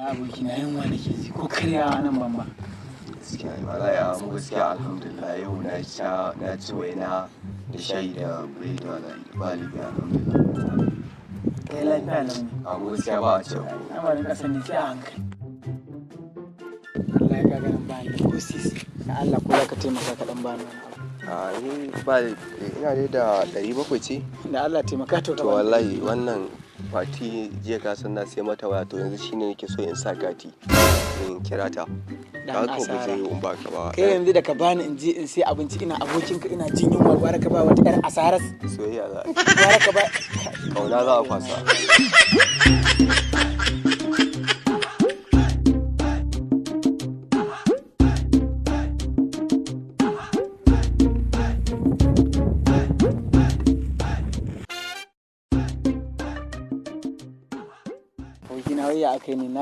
Abokina yunwa nake ji ko karyawa nan ban ba. Gaskiya wallahi mu gaskiya alhamdulillah yau na ci waina da shayi da biredi wallahi ba libi alhamdulillah. Kai lafiya lau ne. Mu gaskiya ba a ce ko. Lamarin ƙasar ne sai a hankali. Allah ya ga ganin ba ni ko sisi. Na Allah ko za ka taimaka ka ɗan bani wani abu. Ina dai da 700 ce. Da Allah taimaka to ka bani. To wallahi wannan fati jiya ka san na sai mata waya to yanzu shine nake so in sa kati in kira ta. Dan asara. In ba ka ba. Kai yanzu da ka bani in je in sai abinci ina abokinka ina jin yunwa gwara ka ba wata ƴar asaras. Soyayya za a yi. Gwara ka ba. Kauna za a kwasa. Abokina wai ya aka yi ne na